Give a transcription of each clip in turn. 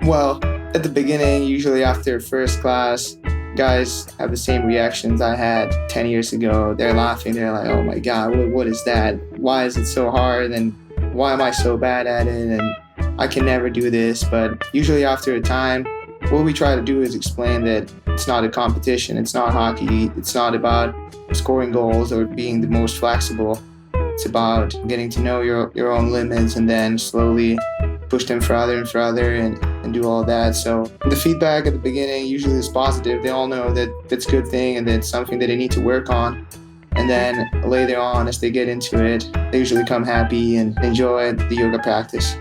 Well, at the beginning, usually after first class, guys have the same reactions I had 10 years ago. They're laughing. They're like, oh my God, what is that? Why is it so hard? And why am I so bad at it? And I can never do this. But usually after a time, what we try to do is explain that it's not a competition. It's not hockey. It's not about scoring goals or being the most flexible. It's about getting to know your own limits and then slowly push them further and further and do all that. So the feedback at the beginning usually is positive. They all know that it's a good thing and that it's something that they need to work on. And then later on, as they get into it, they usually come happy and enjoy the yoga practice.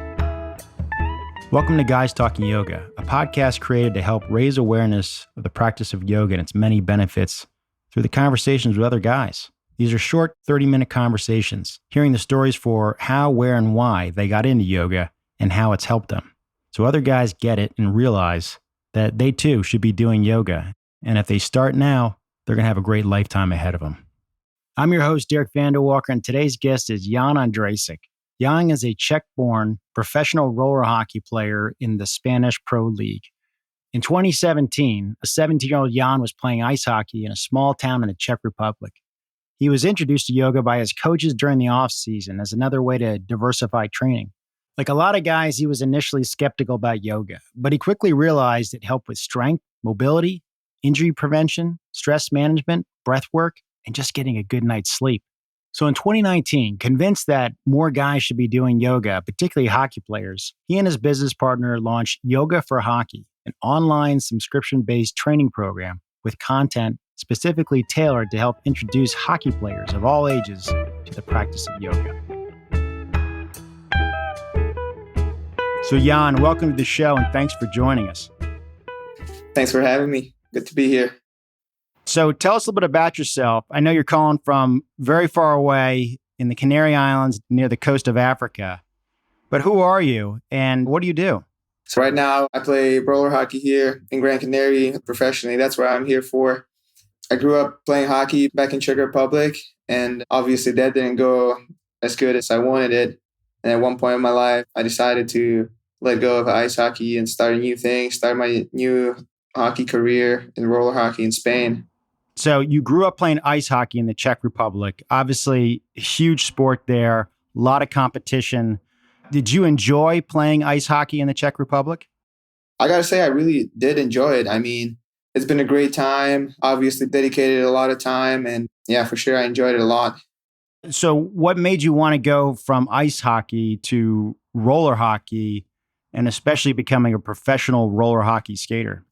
Welcome to Guys Talking Yoga, a podcast created to help raise awareness of the practice of yoga and its many benefits through the conversations with other guys. These are short 30-minute conversations, hearing the stories for how, where, and why they got into yoga and how it's helped them. So other guys get it and realize that they too should be doing yoga. And if they start now, they're going to have a great lifetime ahead of them. I'm your host, Derek Vanderwalker, and today's guest is Jan Andrysek. Jan is a Czech-born professional roller hockey player in the Spanish Pro League. In 2017, a 17-year-old Jan was playing ice hockey in a small town in the Czech Republic. He was introduced to yoga by his coaches during the off-season as another way to diversify training. Like a lot of guys, he was initially skeptical about yoga, but he quickly realized it helped with strength, mobility, injury prevention, stress management, breath work, and just getting a good night's sleep. So in 2019, convinced that more guys should be doing yoga, particularly hockey players, he and his business partner launched Yoga for Hockey, an online subscription-based training program with content specifically tailored to help introduce hockey players of all ages to the practice of yoga. So Jan, welcome to the show and thanks for joining us. Thanks for having me. Good to be here. So tell us a little bit about yourself. I know you're calling from very far away in the Canary Islands near the coast of Africa, but who are you and what do you do? So right now I play roller hockey here in Gran Canaria professionally. That's what I'm here for. I grew up playing hockey back in Czech Republic, and obviously that didn't go as good as I wanted it. And at one point in my life, I decided to let go of ice hockey and start a new thing, start my new hockey career in roller hockey in Spain. So you grew up playing ice hockey in the Czech Republic. Obviously, a huge sport there, a lot of competition. Did you enjoy playing ice hockey in the Czech Republic? I got to say, I really did enjoy it. I mean, it's been a great time, obviously dedicated a lot of time. And yeah, for sure, I enjoyed it a lot. So what made you want to go from ice hockey to roller hockey and especially becoming a professional roller hockey skater?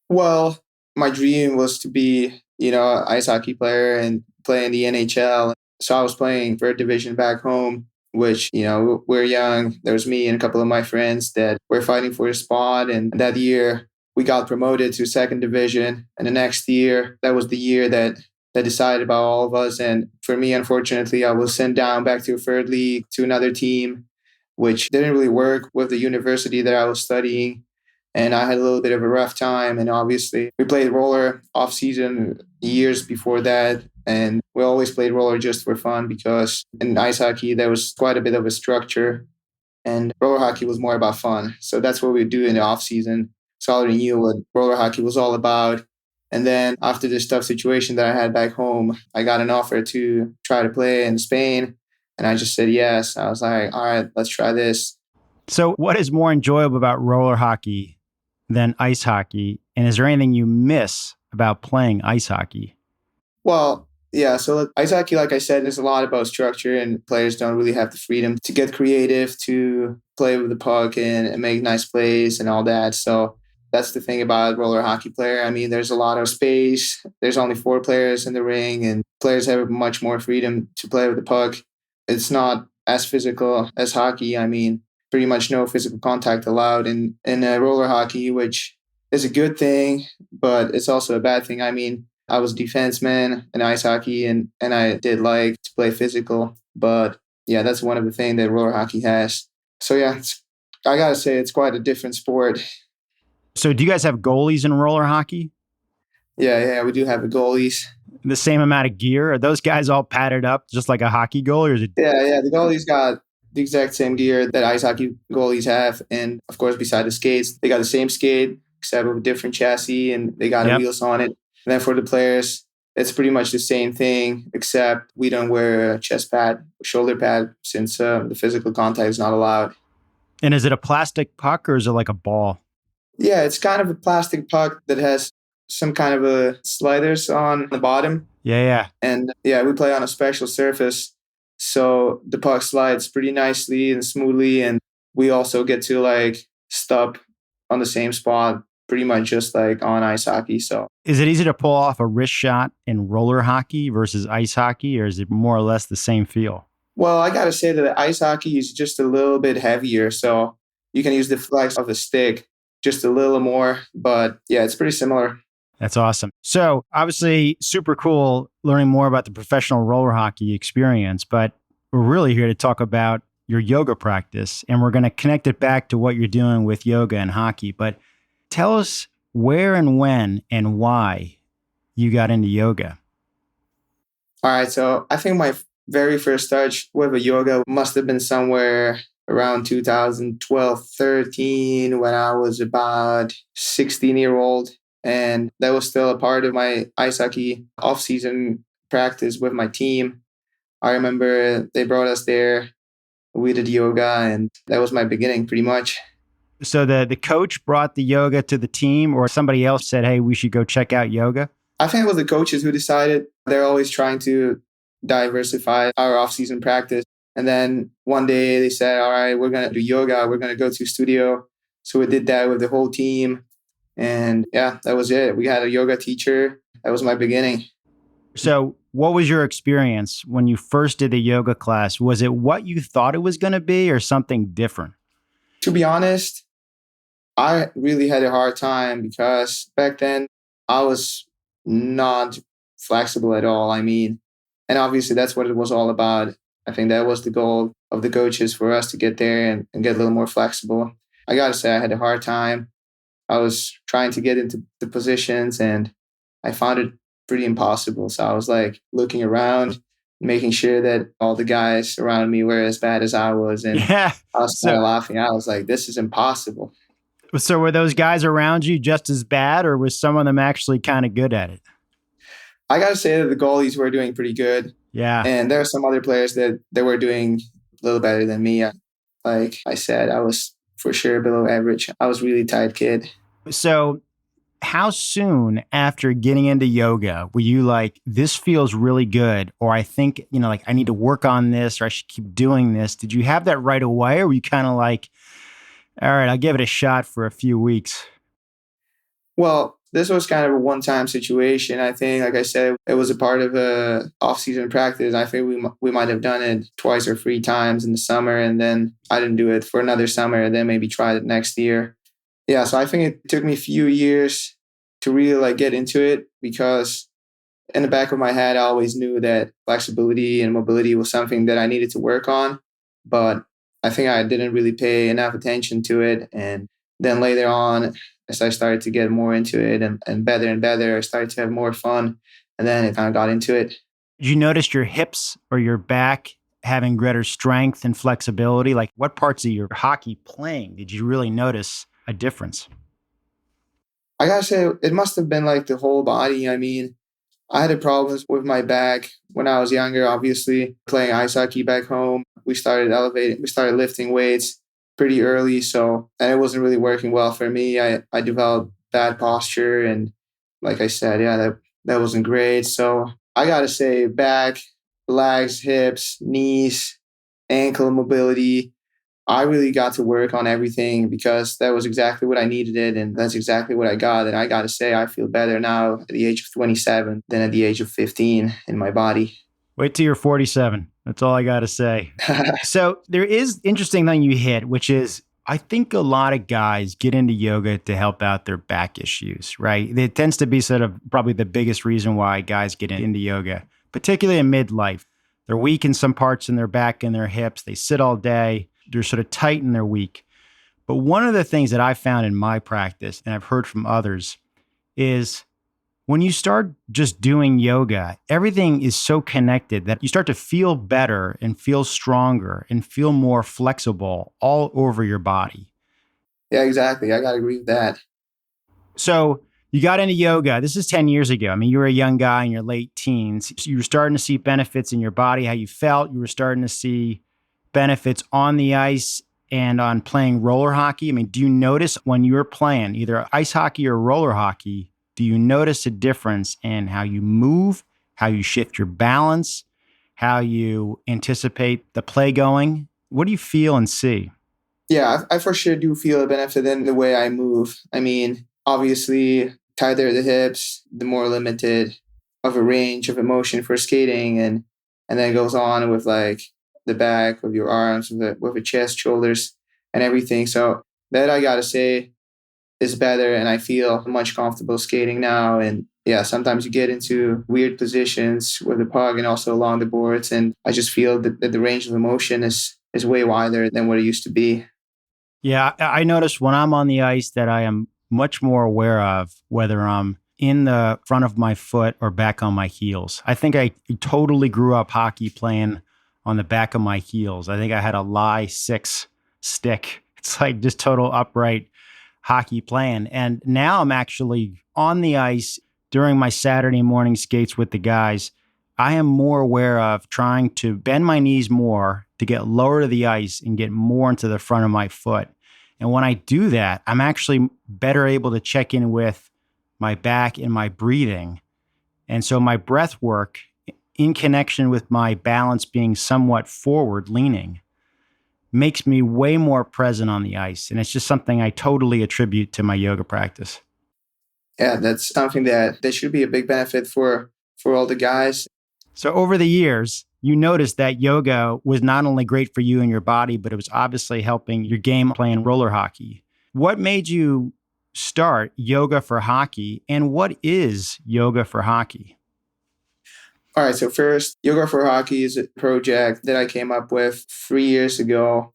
Well, my dream was to be, an ice hockey player and play in the NHL. So I was playing third division back home, which, we're young. There was me and a couple of my friends that were fighting for a spot. And that year we got promoted to second division. And the next year, that was the year that decided about all of us. And for me, unfortunately, I was sent down back to third league to another team, which didn't really work with the university that I was studying. And I had a little bit of a rough time. And obviously, we played roller off season years before that. And we always played roller just for fun because in ice hockey, there was quite a bit of a structure. And roller hockey was more about fun. So that's what we would do in the off season. So I already knew what roller hockey was all about. And then after this tough situation that I had back home, I got an offer to try to play in Spain. And I just said yes. I was like, all right, let's try this. So what is more enjoyable about roller hockey than ice hockey? And is there anything you miss about playing ice hockey? Well, yeah. So ice hockey, like I said, there's a lot about structure and players don't really have the freedom to get creative, to play with the puck and make nice plays and all that. So that's the thing about roller hockey player. I mean, there's a lot of space. There's only 4 players in the ring and players have much more freedom to play with the puck. It's not as physical as hockey. I mean, pretty much no physical contact allowed in roller hockey, which is a good thing, but it's also a bad thing. I mean, I was a defenseman in ice hockey and I did like to play physical, but yeah, that's one of the things that roller hockey has. So yeah, I got to say it's quite a different sport. So do you guys have goalies in roller hockey? Yeah, we do have the goalies. The same amount of gear? Are those guys all padded up just like a hockey goalie? Or is it... Yeah, the goalies got the exact same gear that ice hockey goalies have. And of course, beside the skates, they got the same skate, except with a different chassis, and they got Yep. wheels on it. And then for the players, it's pretty much the same thing, except we don't wear a chest pad, shoulder pad, since the physical contact is not allowed. And is it a plastic puck or is it like a ball? Yeah, it's kind of a plastic puck that has some kind of a sliders on the bottom. Yeah. And yeah, we play on a special surface. So the puck slides pretty nicely and smoothly. And we also get to like stop on the same spot, pretty much just like on ice hockey. So Is it easy to pull off a wrist shot in roller hockey versus ice hockey, or is it more or less the same feel? well, I got to say that the ice hockey is just a little bit heavier. So you can use the flex of the stick just a little more. But yeah, it's pretty similar. That's awesome. So obviously super cool learning more about the professional roller hockey experience, but we're really here to talk about your yoga practice, and we're going to connect it back to what you're doing with yoga and hockey. But tell us where and when and why you got into yoga. All right. So I think my very first touch with a yoga must have been somewhere around 2012, 13, when I was about 16-year-old. And that was still a part of my ice hockey off-season practice with my team. I remember they brought us there. We did yoga, and that was my beginning pretty much. So the coach brought the yoga to the team, or somebody else said, hey, we should go check out yoga? I think it was the coaches who decided. They're always trying to diversify our off-season practice. And then one day they said, all right, we're going to do yoga. We're going to go to a studio. So we did that with the whole team. And yeah, that was it. We had a yoga teacher. That was my beginning. So what was your experience when you first did the yoga class? Was it what you thought it was going to be or something different? To be honest, I really had a hard time because back then I was not flexible at all. I mean, and obviously that's what it was all about. I think that was the goal of the coaches for us to get there and get a little more flexible. I got to say, I had a hard time. I was trying to get into the positions and I found it pretty impossible. So I was like looking around, making sure that all the guys around me were as bad as I was. And Yeah. I was kind of laughing. I was like, this is impossible. So were those guys around you just as bad, or was some of them actually kind of good at it? I got to say that the goalies were doing pretty good. Yeah. And there are some other players that were doing a little better than me. Like I said, I was for sure below average. I was a really tight kid. So how soon after getting into yoga were you like, this feels really good, or I think, like I need to work on this, or I should keep doing this? Did you have that right away, or were you kind of like, all right, I'll give it a shot for a few weeks? Well, this was kind of a one-time situation. I think, like I said, it was a part of a off-season practice. I think we might have done it twice or three times in the summer, and then I didn't do it for another summer, and then maybe try it next year. Yeah, so I think it took me a few years to really like get into it, because in the back of my head, I always knew that flexibility and mobility was something that I needed to work on. But I think I didn't really pay enough attention to it. And then later on, as I started to get more into it and better, I started to have more fun. And then it kind of got into it. Did you notice your hips or your back having greater strength and flexibility? Like what parts of your hockey playing did you really notice a difference? I gotta say, it must have been like the whole body. I mean, I had problems with my back when I was younger, obviously, playing ice hockey back home. We started lifting weights pretty early. And it wasn't really working well for me. I developed bad posture. And like I said, yeah, that wasn't great. So I got to say, back, legs, hips, knees, ankle mobility, I really got to work on everything because that was exactly what I needed. And that's exactly what I got. And I got to say, I feel better now at the age of 27 than at the age of 15 in my body. Wait till you're 47. That's all I got to say. So there is interesting thing you hit, which is I think a lot of guys get into yoga to help out their back issues, right? It tends to be sort of probably the biggest reason why guys get into yoga, particularly in midlife. They're weak in some parts in their back and their hips. They sit all day. They're sort of tight and they're weak. But one of the things that I found in my practice, and I've heard from others, is When you start just doing yoga, everything is so connected that you start to feel better and feel stronger and feel more flexible all over your body. Yeah, exactly. I gotta agree with that. So you got into yoga. This is 10 years ago. I mean, you were a young guy in your late teens. So you were starting to see benefits in your body, how you felt. You were starting to see benefits on the ice and on playing roller hockey. I mean, do you notice when you were playing either ice hockey or roller hockey, do you notice a difference in how you move, how you shift your balance, how you anticipate the play going? What do you feel and see? Yeah, I for sure do feel a benefit in the way I move. I mean, obviously, tighter the hips, the more limited of a range of emotion for skating, and then it goes on with like the back of your arms, with the chest, shoulders, and everything. So that I gotta say is better, and I feel much comfortable skating now. And yeah, sometimes you get into weird positions with the puck and also along the boards, and I just feel that the range of emotion is way wider than what it used to be. Yeah, I notice when I'm on the ice that I am much more aware of whether I'm in the front of my foot or back on my heels. I think I totally grew up hockey playing on the back of my heels. I think I had a lie six stick. It's like just total upright hockey playing. And now I'm actually on the ice during my Saturday morning skates with the guys. I am more aware of trying to bend my knees more to get lower to the ice and get more into the front of my foot. And when I do that, I'm actually better able to check in with my back and my breathing. And so my breath work in connection with my balance being somewhat forward leaning makes me way more present on the ice. And it's just something I totally attribute to my yoga practice. Yeah, that's something that should be a big benefit for all the guys. So over the years, you noticed that yoga was not only great for you and your body, but it was obviously helping your game playing roller hockey. What made you start yoga for hockey, and what is yoga for hockey? All right, so first, Yoga for Hockey is a project that I came up with 3 years ago.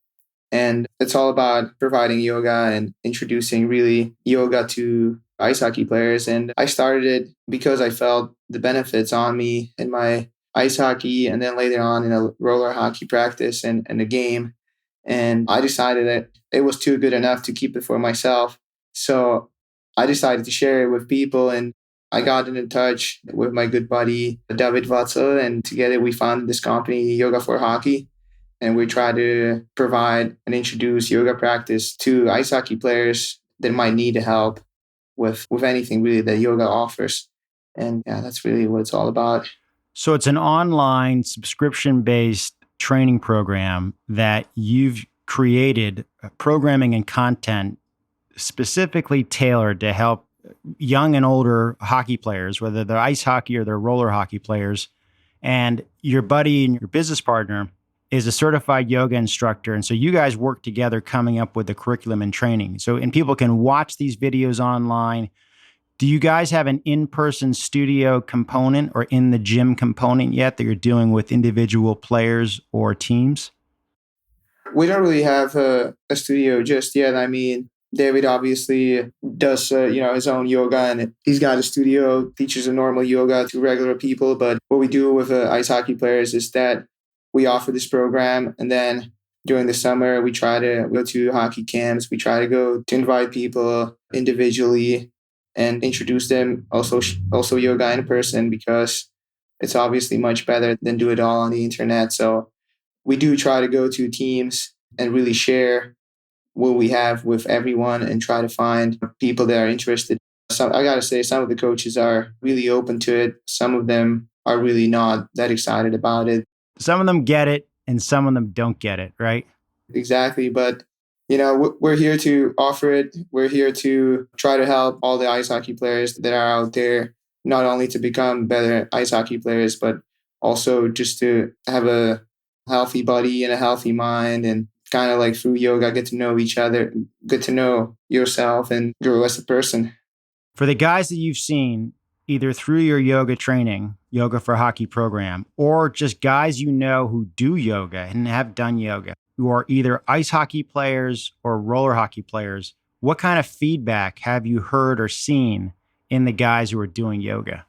And it's all about providing yoga and introducing really yoga to ice hockey players. And I started it because I felt the benefits on me in my ice hockey and then later on in a roller hockey practice and the game. And I decided that it was too good enough to keep it for myself. So I decided to share it with people, and I got in touch with my good buddy, David Watzel, and together we founded this company, Yoga for Hockey. And we try to provide and introduce yoga practice to ice hockey players that might need help with anything really that yoga offers. And yeah, that's really what it's all about. So it's an online subscription based training program that you've created programming and content specifically tailored to help young and older hockey players, whether they're ice hockey or they're roller hockey players. And your buddy and your business partner is a certified yoga instructor. And so you guys work together coming up with the curriculum and training. So, and people can watch these videos online. Do you guys have an in-person studio component or in the gym component yet that you're doing with individual players or teams? We don't really have a studio just yet. I mean, David obviously does his own yoga, and he's got a studio, teaches a normal yoga to regular people. But what we do with ice hockey players is that we offer this program, and then during the summer we try to go to hockey camps. We try to go to invite people individually and introduce them also yoga in person, because it's obviously much better than do it all on the internet. So we do try to go to teams and really share what we have with everyone and try to find people that are interested. So I got to say, some of the coaches are really open to it. Some of them are really not that excited about it. Some of them get it and some of them don't get it, right? Exactly. But, we're here to offer it. We're here to try to help all the ice hockey players that are out there, not only to become better ice hockey players, but also just to have a healthy body and a healthy mind, and kind of like through yoga, get to know each other, get to know yourself and grow as a person. For the guys that you've seen, either through your yoga training, yoga for hockey program, or just guys you know who do yoga and have done yoga, who are either ice hockey players or roller hockey players, what kind of feedback have you heard or seen in the guys who are doing yoga?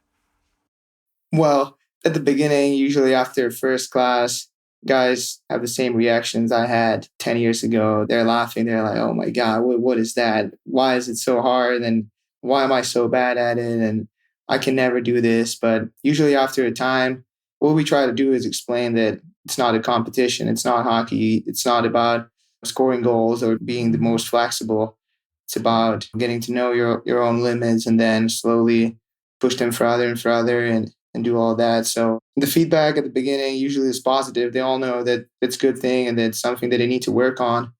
Well, at the beginning, usually after first class, guys have the same reactions I had 10 years ago. They're laughing. They're like, oh my God, what is that? Why is it so hard? And why am I so bad at it? And I can never do this. But usually after a time, what we try to do is explain that it's not a competition. It's not hockey. It's not about scoring goals or being the most flexible. It's about getting to know your own limits and then slowly push them further and further and do all that. So the feedback at the beginning usually is positive. They all know that it's a good thing and that it's something that they need to work on.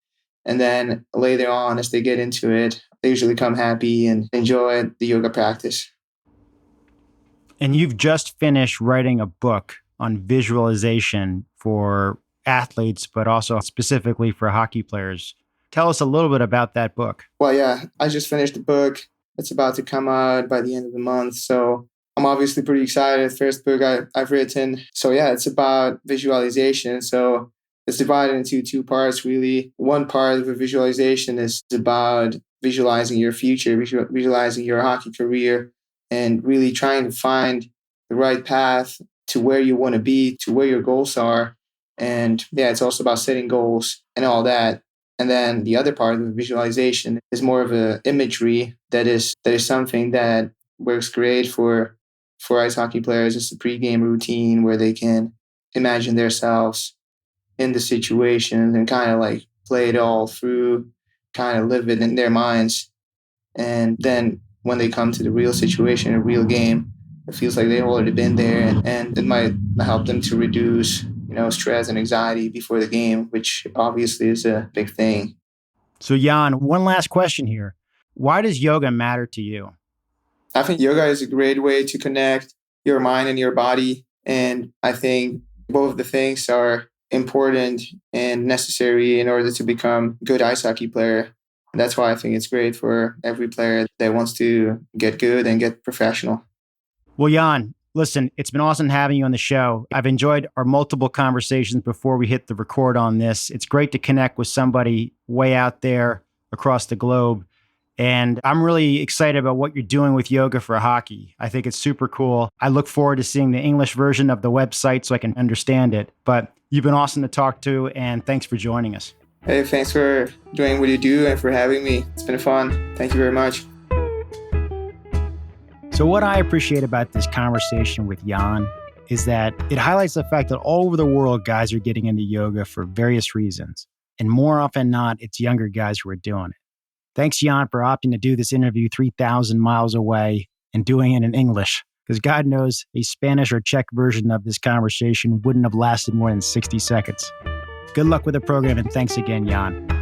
And then later on, as they get into it, they usually come happy and enjoy the yoga practice. And you've just finished writing a book on visualization for athletes, but also specifically for hockey players. Tell us a little bit about that book. Well, yeah, I just finished the book. It's about to come out by the end of the month. So I'm obviously pretty excited. First book I've written. So yeah, it's about visualization. So it's divided into two parts, really. One part of the visualization is about visualizing your future, visualizing your hockey career, and really trying to find the right path to where you want to be, to where your goals are. And yeah, it's also about setting goals and all that. And then the other part of the visualization is more of a imagery that is something that works great for ice hockey players. It's a pregame routine where they can imagine themselves in the situation and kind of like play it all through, kind of live it in their minds. And then when they come to the real situation, a real game, it feels like they've already been there, and it might help them to reduce, stress and anxiety before the game, which obviously is a big thing. So Jan, one last question here. Why does yoga matter to you? I think yoga is a great way to connect your mind and your body. And I think both of the things are important and necessary in order to become a good ice hockey player. And that's why I think it's great for every player that wants to get good and get professional. Well, Jan, listen, it's been awesome having you on the show. I've enjoyed our multiple conversations before we hit the record on this. It's great to connect with somebody way out there across the globe. And I'm really excited about what you're doing with yoga for hockey. I think it's super cool. I look forward to seeing the English version of the website so I can understand it. But you've been awesome to talk to, and thanks for joining us. Hey, thanks for doing what you do and for having me. It's been fun. Thank you very much. So what I appreciate about this conversation with Jan is that it highlights the fact that all over the world, guys are getting into yoga for various reasons. And more often than not, it's younger guys who are doing it. Thanks, Jan, for opting to do this interview 3,000 miles away and doing it in English, because God knows a Spanish or Czech version of this conversation wouldn't have lasted more than 60 seconds. Good luck with the program, and thanks again, Jan.